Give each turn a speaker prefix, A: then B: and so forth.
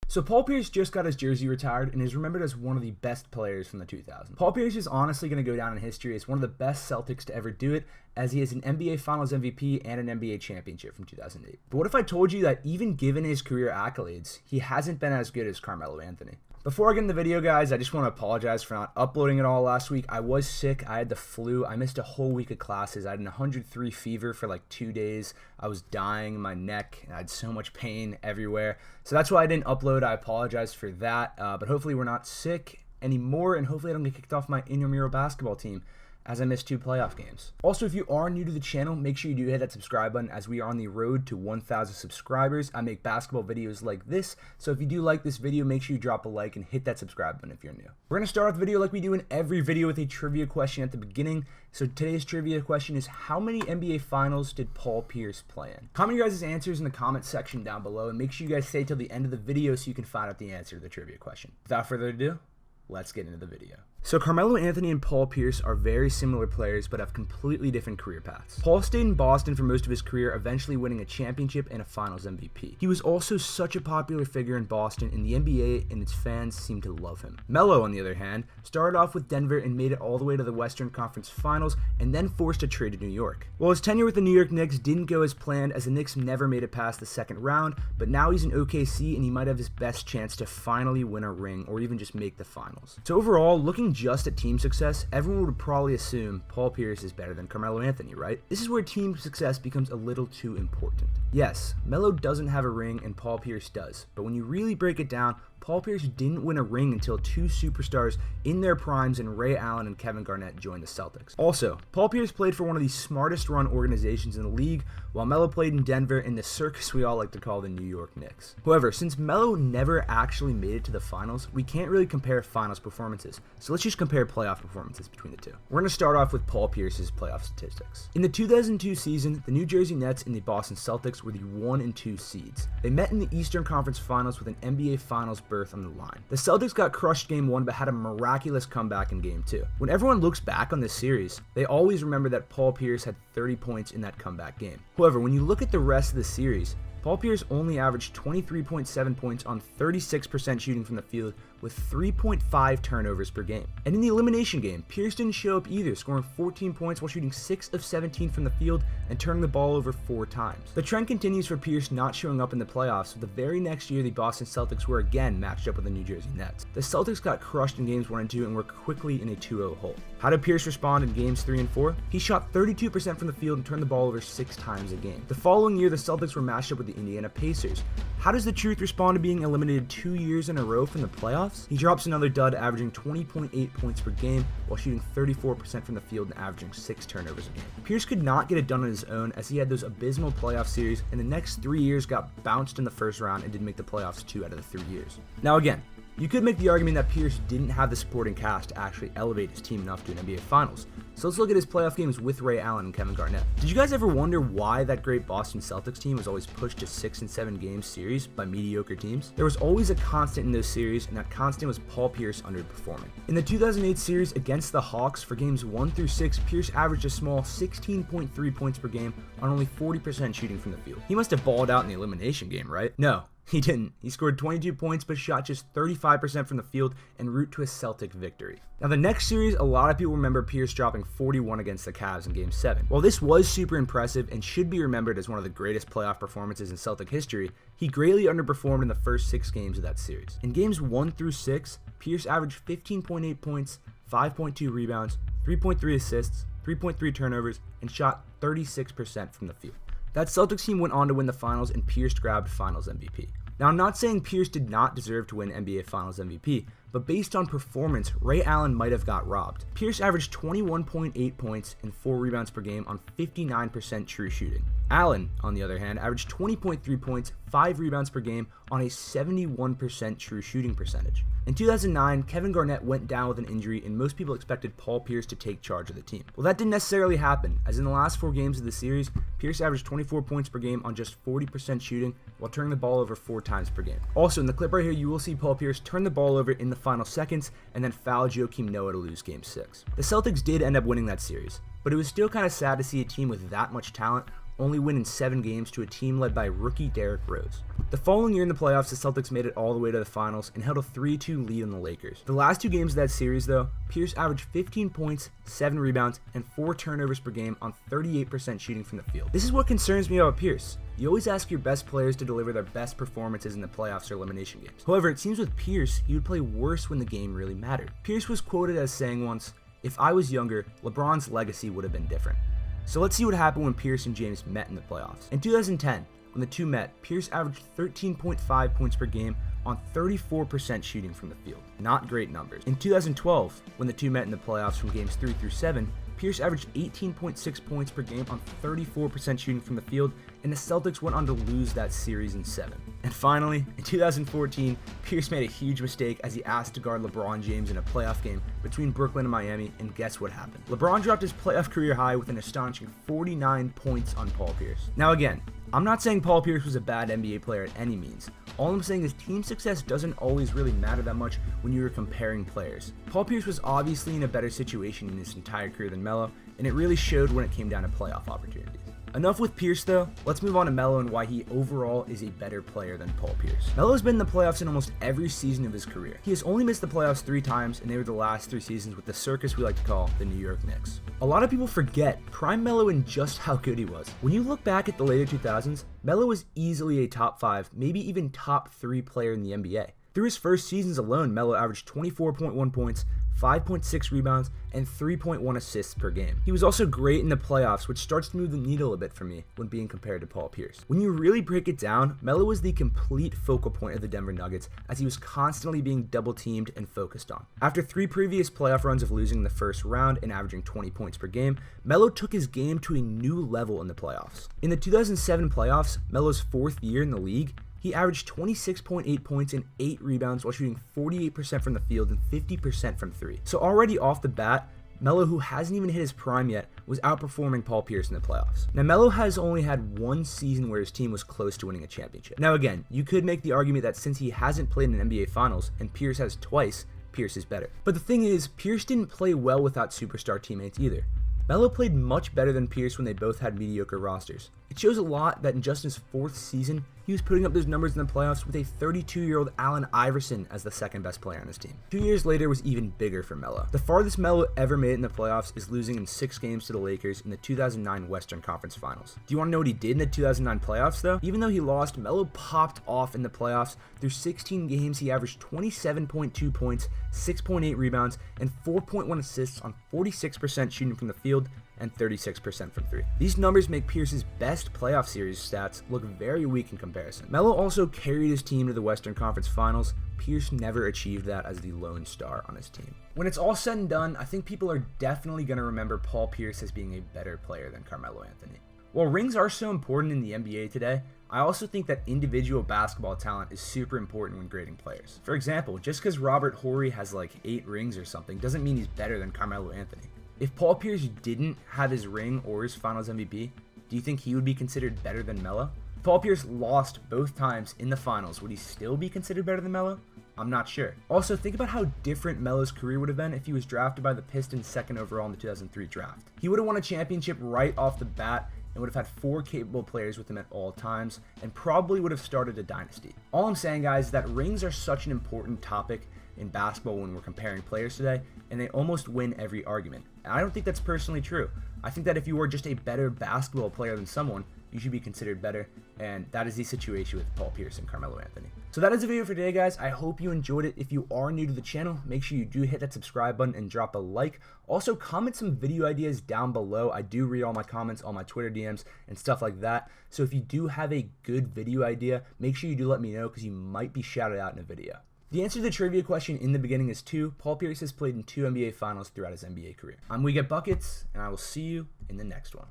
A: So Paul Pierce just got his jersey retired and is remembered as one of the best players from the 2000s. Paul Pierce is honestly going to go down in history as one of the best Celtics to ever do it, as he is an NBA Finals MVP and an NBA championship from 2008. But what if I told you that even given his career accolades, he hasn't been as good as Carmelo Anthony? Before I get into the video, guys, I just want to apologize for not uploading it all last week. I was sick. I had the flu. I missed a whole week of classes. I had an 103 fever for like 2 days. I was dying in my neck, and I had so much pain everywhere. So that's why I didn't upload. I apologize for that. But hopefully we're not sick anymore, and hopefully I don't get kicked off my intramural basketball team, as I missed 2 playoff games. Also, if you are new to the channel, make sure you do hit that subscribe button, as we are on the road to 1,000 subscribers. I make basketball videos like this, so if you do like this video, make sure you drop a like and hit that subscribe button if you're new. We're gonna start off the video like we do in every video with a trivia question at the beginning. So today's trivia question is, how many NBA Finals did Paul Pierce play in? Comment your guys' answers in the comment section down below, and make sure you guys stay till the end of the video so you can find out the answer to the trivia question. Without further ado, let's get into the video. So Carmelo Anthony and Paul Pierce are very similar players, but have completely different career paths. Paul stayed in Boston for most of his career, eventually winning a championship and a Finals MVP. He was also such a popular figure in Boston, and the NBA and its fans seemed to love him. Melo, on the other hand, started off with Denver and made it all the way to the Western Conference Finals, and then forced a trade to New York. Well, his tenure with the New York Knicks didn't go as planned, as the Knicks never made it past the second round, but now he's in OKC, and he might have his best chance to finally win a ring, or even just make the Finals. So overall, looking just at team success, everyone would probably assume Paul Pierce is better than Carmelo Anthony, right? This is where team success becomes a little too important. Yes, Melo doesn't have a ring and Paul Pierce does, but when you really break it down, Paul Pierce didn't win a ring until 2 superstars in their primes in Ray Allen and Kevin Garnett joined the Celtics. Also, Paul Pierce played for one of the smartest run organizations in the league, while Melo played in Denver in the circus we all like to call the New York Knicks. However, since Melo never actually made it to the finals, we can't really compare finals performances, so let's just compare playoff performances between the two. We're going to start off with Paul Pierce's playoff statistics. In the 2002 season, the New Jersey Nets and the Boston Celtics were the 1 and 2 seeds. They met in the Eastern Conference Finals with an NBA Finals berth on the line. The Celtics got crushed game 1 but had a miraculous comeback in game 2. When everyone looks back on this series, they always remember that Paul Pierce had 30 points in that comeback game. However, when you look at the rest of the series, Paul Pierce only averaged 23.7 points on 36% shooting from the field with 3.5 turnovers per game. And in the elimination game, Pierce didn't show up either, scoring 14 points while shooting 6 of 17 from the field and turning the ball over 4 times. The trend continues for Pierce not showing up in the playoffs, so the very next year the Boston Celtics were again matched up with the New Jersey Nets. The Celtics got crushed in games 1 and 2 and were quickly in a 2-0 hole. How did Pierce respond in games 3 and 4? He shot 32% from the field and turned the ball over 6 times a game. The following year, the Celtics were matched up with the Indiana Pacers. How does the Truth respond to being eliminated 2 years in a row from the playoffs? He drops another dud, averaging 20.8 points per game while shooting 34% from the field and averaging 6 turnovers a game. Pierce could not get it done on his own, as he had those abysmal playoff series, and the next 3 years got bounced in the first round and didn't make the playoffs 2 out of the 3 years. Now again, you could make the argument that Pierce didn't have the supporting cast to actually elevate his team enough to an NBA Finals. So let's look at his playoff games with Ray Allen and Kevin Garnett. Did you guys ever wonder why that great Boston Celtics team was always pushed to 6 and 7 game series by mediocre teams? There was always a constant in those series, and that constant was Paul Pierce underperforming. In the 2008 series against the Hawks for games 1 through 6, Pierce averaged a small 16.3 points per game on only 40% shooting from the field. He must have balled out in the elimination game, right? No. He didn't. He scored 22 points but shot just 35% from the field en route to a Celtic victory. Now the next series, a lot of people remember Pierce dropping 41 against the Cavs in Game 7. While this was super impressive and should be remembered as one of the greatest playoff performances in Celtic history, he greatly underperformed in the first 6 games of that series. In games 1 through 6, Pierce averaged 15.8 points, 5.2 rebounds, 3.3 assists, 3.3 turnovers, and shot 36% from the field. That Celtics team went on to win the finals, and Pierce grabbed Finals MVP. Now, I'm not saying Pierce did not deserve to win NBA Finals MVP, but based on performance, Ray Allen might have got robbed. Pierce averaged 21.8 points and 4 rebounds per game on 59% true shooting. Allen, on the other hand, averaged 20.3 points, 5 rebounds per game on a 71% true shooting percentage. In 2009, Kevin Garnett went down with an injury, and most people expected Paul Pierce to take charge of the team. Well, that didn't necessarily happen, as in the last 4 games of the series, Pierce averaged 24 points per game on just 40% shooting while turning the ball over 4 times per game. Also, in the clip right here, you will see Paul Pierce turn the ball over in the final seconds and then foul Joakim Noah to lose Game 6. The Celtics did end up winning that series, but it was still kind of sad to see a team with that much talent only win in 7 games to a team led by rookie Derrick Rose. The following year in the playoffs, the Celtics made it all the way to the finals and held a 3-2 lead on the Lakers. The last 2 games of that series, though, Pierce averaged 15 points, 7 rebounds, and 4 turnovers per game on 38% shooting from the field. This is what concerns me about Pierce. You always ask your best players to deliver their best performances in the playoffs or elimination games. However, it seems with Pierce, he would play worse when the game really mattered. Pierce was quoted as saying once, "If I was younger, LeBron's legacy would have been different." So let's see what happened when Pierce and James met in the playoffs. In 2010, when the two met, Pierce averaged 13.5 points per game on 34% shooting from the field. Not great numbers. In 2012, when the two met in the playoffs from games 3 through 7, Pierce averaged 18.6 points per game on 34% shooting from the field, and the Celtics went on to lose that series in 7. And finally, in 2014, Pierce made a huge mistake as he asked to guard LeBron James in a playoff game between Brooklyn and Miami, and guess what happened? LeBron dropped his playoff career high with an astonishing 49 points on Paul Pierce. Now again, I'm not saying Paul Pierce was a bad NBA player at any means. All I'm saying is team success doesn't always really matter that much when you are comparing players. Paul Pierce was obviously in a better situation in his entire career than Melo, and it really showed when it came down to playoff opportunities. Enough with Pierce though, let's move on to Melo and why he overall is a better player than Paul Pierce. Melo's been in the playoffs in almost every season of his career. He has only missed the playoffs 3 times, and they were the last 3 seasons with the circus we like to call the New York Knicks. A lot of people forget prime Melo and just how good he was. When you look back at the later 2000s, Melo was easily a top 5, maybe even top 3 player in the NBA. Through his first seasons alone, Melo averaged 24.1 points, 5.6 rebounds, and 3.1 assists per game. He was also great in the playoffs, which starts to move the needle a bit for me when being compared to Paul Pierce. When you really break it down, Melo was the complete focal point of the Denver Nuggets, as he was constantly being double teamed and focused on. After 3 previous playoff runs of losing in the first round and averaging 20 points per game, Melo took his game to a new level in the playoffs. In the 2007 playoffs, Melo's 4th year in the league, he averaged 26.8 points and 8 rebounds while shooting 48% from the field and 50% from 3. So already off the bat, Melo, who hasn't even hit his prime yet, was outperforming Paul Pierce in the playoffs. Now, Melo has only had 1 season where his team was close to winning a championship. Now again, you could make the argument that since he hasn't played in an NBA Finals, and Pierce has twice, Pierce is better. But the thing is, Pierce didn't play well without superstar teammates either. Melo played much better than Pierce when they both had mediocre rosters. It shows a lot that in just his 4th season, he was putting up those numbers in the playoffs with a 32-year-old Allen Iverson as the 2nd best player on his team. 2 years later was even bigger for Melo. The farthest Melo ever made it in the playoffs is losing in 6 games to the Lakers in the 2009 Western Conference Finals. Do you want to know what he did in the 2009 playoffs though? Even though he lost, Melo popped off in the playoffs. Through 16 games, he averaged 27.2 points, 6.8 rebounds, and 4.1 assists on 46% shooting from the field and 36% from 3. These numbers make Pierce's best playoff series stats look very weak in comparison. Melo also carried his team to the Western Conference Finals. Pierce never achieved that as the lone star on his team. When it's all said and done, I think people are definitely going to remember Paul Pierce as being a better player than Carmelo Anthony. While rings are so important in the NBA today, I also think that individual basketball talent is super important when grading players. For example, just because Robert Horry has like 8 rings or something doesn't mean he's better than Carmelo Anthony. If Paul Pierce didn't have his ring or his Finals MVP, do you think he would be considered better than Melo? If Paul Pierce lost both times in the Finals, would he still be considered better than Melo? I'm not sure. Also, think about how different Melo's career would have been if he was drafted by the Pistons 2nd overall in the 2003 draft. He would have won a championship right off the bat and would have had 4 capable players with him at all times, and probably would have started a dynasty. All I'm saying, guys, is that rings are such an important topic in basketball when we're comparing players today, and they almost win every argument. And I don't think that's personally true. I think that if you are just a better basketball player than someone, you should be considered better, and that is the situation with Paul Pierce and Carmelo Anthony. So that is the video for today, guys. I hope you enjoyed it. If you are new to the channel, make sure you do hit that subscribe button and drop a like. Also, comment some video ideas down below. I do read all my comments on my Twitter DMs and stuff like that. So if you do have a good video idea, make sure you do let me know, because you might be shouted out in a video. The answer to the trivia question in the beginning is 2. Paul Pierce has played in 2 NBA Finals throughout his NBA career. I'm WeGetBuckets, and I will see you in the next one.